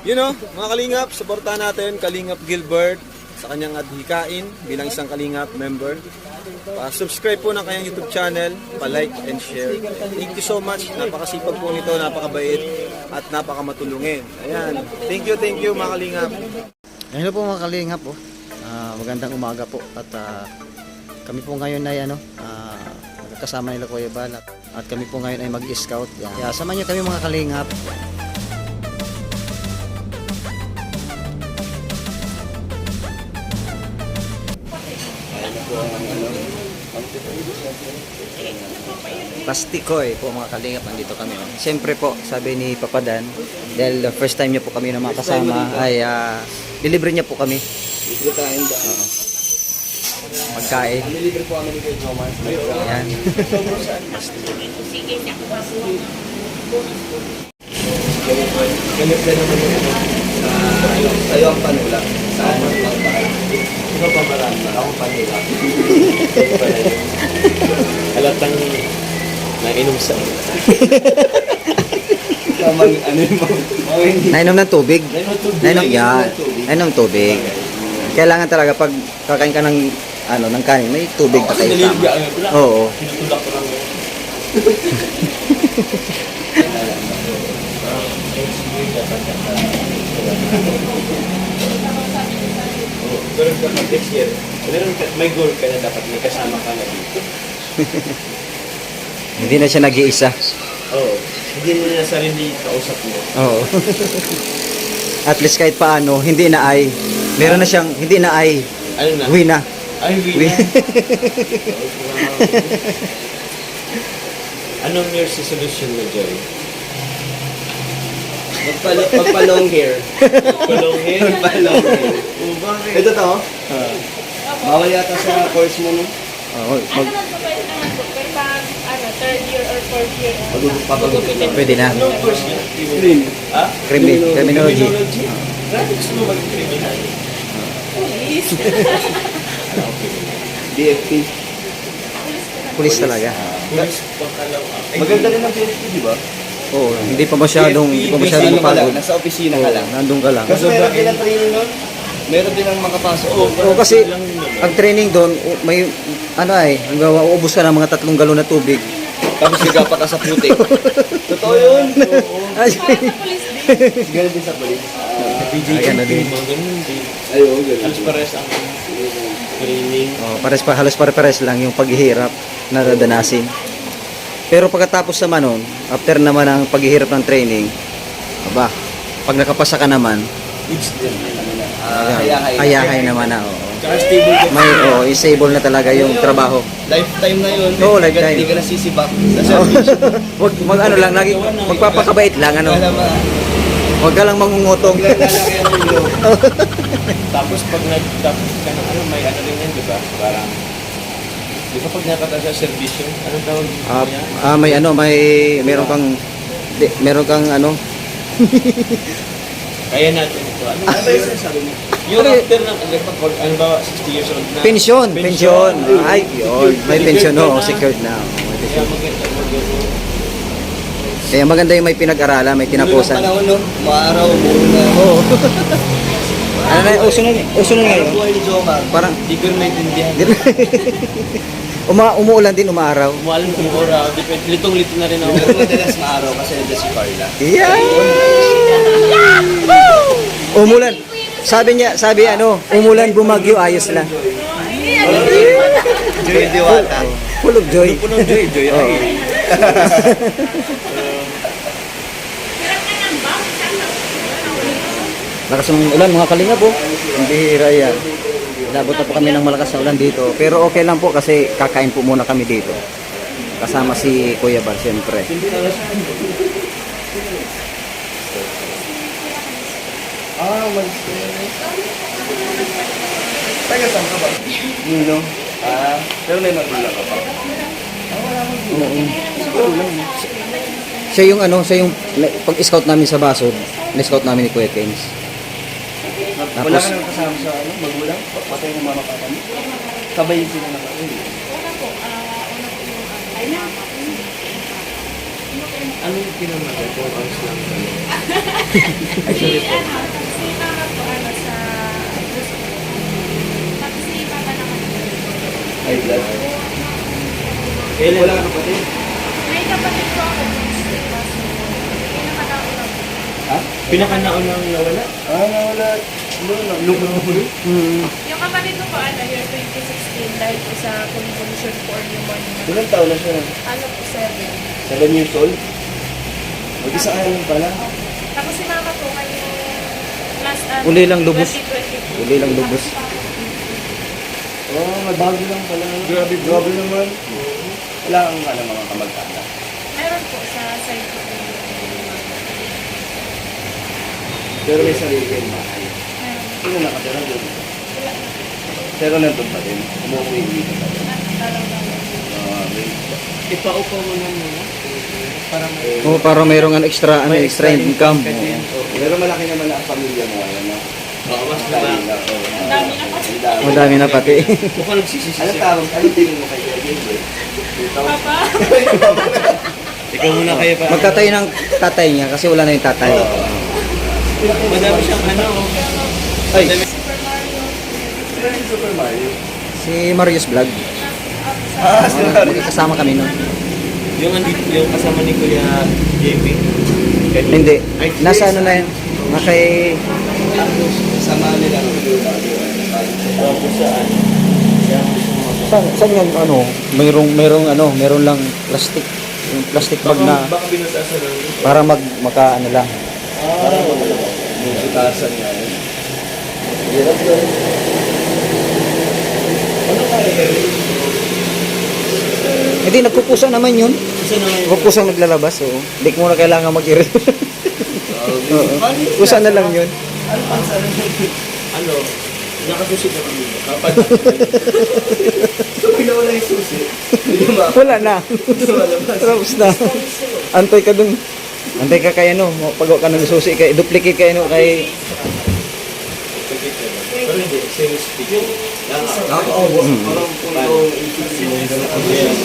You know, mga Kalingap, supportahan natin Kalingap Gilbert sa kanyang adhikain bilang isang Kalingap member. Subscribe po ng kanyang YouTube channel, pa-like and share. Thank you so much. Napakasipag po nito, napakabait at napakamatulungin. Ayan. Thank you mga Kalingap. Hello po mga Kalingap po. Magandang umaga po at kami po ngayon ay magkasama nila Kuya Bal at kami po ngayon ay mag-scout. Kaya samahan niyo kami mga Kalingap. Plastikoy po mga Kalingap, nandito kami. Siyempre po, sabi ni Papa Dan, dahil first time niya po kami na makasama, ay dilibre niya po kami. Libre tayo ba? Oo. Pagkain. Libre po kami ni Kuya Jomar. Ayan. Ganit ka naman yun. Sa'yo ang panula. Saan ang pangbahan? Ikaw pambaran na. Ako panula. Halatang nainom sa tamang ano mo. Nainom ng tubig. Nainom, yan. Nainom ng tubig. Kailangan talaga pag kakain ka ng ng kanin, may tubig na kayo tama. Oo. Pinutulak ko lang. Pero kapag next year, may goal ka na dapat may kasama ka na dito. Hindi na siya nag-iisa. Oo. Hindi na sarili kausap mo. Oo. At least kahit paano, hindi na ay, meron na siyang, hindi na ay, Ano na? uwi na. Ay, Uwi. Anong your resolution mo, Joy? Magpa-long hair. Magpa-long hair? Magpa-long hair. Oh, bakit? Ito to? Bawal yata sa course mo, no? Oo, third year or fourth year. Papagupitin. pwede na. Anong course niya? Crim. Ha? Criminology. Grabe gusto mo mag-criminal. Police. DFP. Pulis talaga. Police pangkalaw. Maganda rin ang DFP, di ba? Oo, hindi pa masyadong pagod. Nasa opisina ka lang. Nandun ka lang. Kasi meron din ang training nun. Meron din ang makapasok. Oo, kasi ang training doon, may, hanggang uubos ka ng mga 3 galon na tubig. Tapos nagapa ka sa putik. Totoo yun. Ay, Police din. Ganun din sa police. Ayan na din. Mga ganun din. Ayun, ganun. Halos pares ang training. halos pare-pares lang yung paghihirap na dadanasin. Pero pagkatapos naman nun, after naman ang paghihirap ng training, pag nakapasa ka naman, It's din. hayahay naman na. Tsaka stable ka. May, stable na talaga yung trabaho. Lifetime na yun. Oo, lifetime. Hindi ka na sisibak sa service. Wag lang, lagi, magpapakabait lang, Wag ka lang mangungutong. Lalaki ang ulo. Tapos pag nag-tapos ka ng may rin yan, di ba? Parang, di ba pag nakata sa servisyo, anong tawag niya? Meron kang Kaya natin ito. Ano ba yung sabi mo? Yung after ng, pag, ano ba, 60 years old na? Pensyon. Ay, yun. May pensyon, secured na. May Kaya pensyon. maganda. Kaya maganda yung may pinag-aralan, may tinapusan. Noong panahon, no? Maaraw, muna. Oo. Uso na ngayon. Buhay ni Jomar. Parang, Hindi ko rin maintindihan. umuulan din, umaaraw. Umalan kung ora, depende. Litong-lito na rin ako. Pero madalas maaraw kasi nandiyan si Carla. Yeah! Umulan. Sabi umulan, bumagyo, ayos lang. Joy Diwata. Full of joy. Punong Joy, Joy. Oo. Lakas ng ulan mga Kalingap po. Hindi hira yan. Labot na po kami ng malakas na ulan dito. Pero okay lang po kasi kakain po muna kami dito. Kasama si Kuya Bal siyempre. Taga saan ka ba? Nino. Pero may magulang ka pa. Siya yung pag-scout namin sa Basod, na-scout namin ni Kuya Kens. Wala ka nang kasama sa magulang? Patay ng mama papa mo? Sabay sila na kayo. Una po, una po yung Ano yung pinamagal? 4 hours lang kami. Si mama po, sa gusto ko. Tapos si papa naman. Ay, blood. Kailan? Wala ka kapatid? May kapatid ko ako. Kaso, pinakatao lang. Ha? Pinakanaon lang nawala? Nawala. Yung kapatid ko po, year 2016, dahil po sa convulsion for pneumonia. Ilang taon na siya? Ano po, 7. 7 years old? Mag-isa ka lang pala? Tapos si mama po, ngayong last Uli lang lubos. 2022. Uli lang lubos. Mabago lang pala. Grabe naman. Wala kang mga kamag-anak. Meron po sa side ko. Pero may sarili kayong bahay. Meron. Sino nakatira doon? Wala na. Pero nandun pa din. Umuwi dito pa din. Dalaw-dalaw. Ipaupo mo na muna. Para may... Oh, para mayroong extra income. Pero malaki naman ang pamilya mo. Ano? Oo, mas dami na. Ang dami na kasi. Madami na pati. Mukhang nagsisisi. Ano tawag? Ano tingin mo kay Gary? Papa? Ikaw muna kayo pa. Magtatay ng tatay niya kasi wala na yung tatay. Madami siyang ano. Ay, Super Mario. Super Mario. si Marius Vlog. Kasama kami nun. Yung kasama ni Kuya JP. Hindi. Nasa ano na yun? Nakay... Kasama nila. Saan? Saan yung ano? Mayroong lang plastic. Yung plastic bag na Baka binutasan lang. para maka ano lang. Parang binutasan niya. Hirap doon. Ano kaya? Hindi, nagkukusa naman yun. Isa na ngayon. Nagkukusang naglalabas, oo. Hindi ko muna kailangan mag-irit. Oo. Kusa na lang yun. Ano pang sa ano? Nakasusi na kami. Kapag so, pinawala yung susi. Wala na. Tapos na. Antay ka dun. Antay ka kay ano. Pag ka ng susi, kay duplicate kay ano, kay... Pero hindi, same speed. Nakaka-awak. Parang punong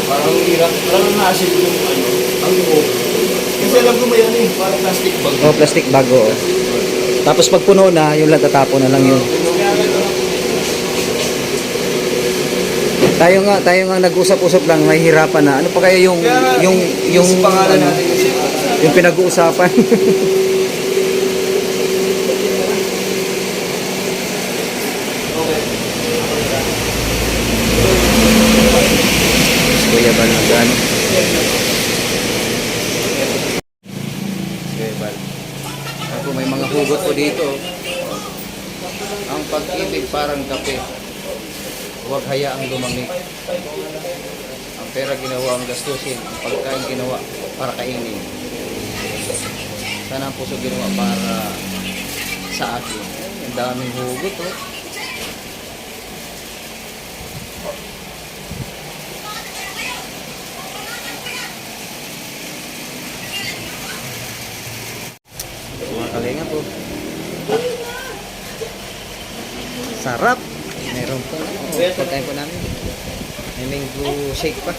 parang hirap. Parang naasip yung ano. Ang loob. Kasi alam ko may ano eh. Parang plastic bag. Oh, plastic bag, oo. Tapos pag puno na, yung lang tatapon na lang yun. Tayo nga nag-usap-usap lang, may hirapan na. Ano pa kaya yung pangalan natin kasi. yung pinag-uusapan? Kuya ba na gano? Ako may mga hugot po dito. Ang pag-ibig parang kape. Huwag hayaang lumamig. Ang pera ginawa ang gastusin. Ang pagkain ginawa para kainin. Sana ang puso ginawa para sa akin. Ang daming hugot, oh. Mga kalinga po. Sarap. Meron po. Pagkain po namin. May mango shake pa.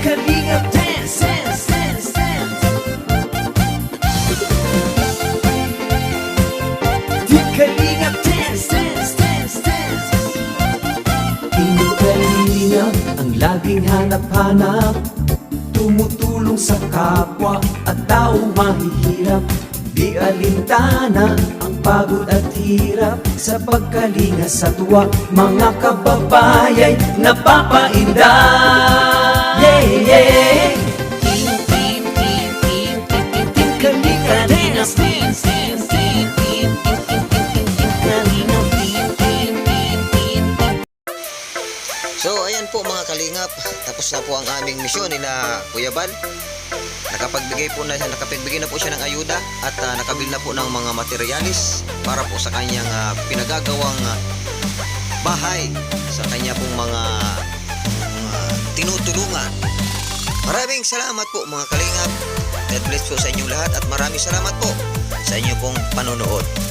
Kalingap dance, dance, dance, dance. Di kalingap dance, dance, dance, dance. Hindi kalingap ang laging hanap-hanap, tumutulong sa kapwa at tao mahihirap. Di alintana ang pagod at hirap, sa pagkalinga sa tuwa mga kababayay napapainda. Yeah, yeah. Kalingap dance, dance, dance, So ayan po mga kalingap, tapos na po ang aming misyon ni na Kuya Bal. Nakapagbigay na po siya ng ayuda at nakabili na po ng mga materialis para po sa kanyang pinagagawang bahay, sa kanya pong mga tinutulungan. Maraming salamat po mga kalingap. God bless po sa inyong lahat at maraming salamat po sa inyong pong panonood.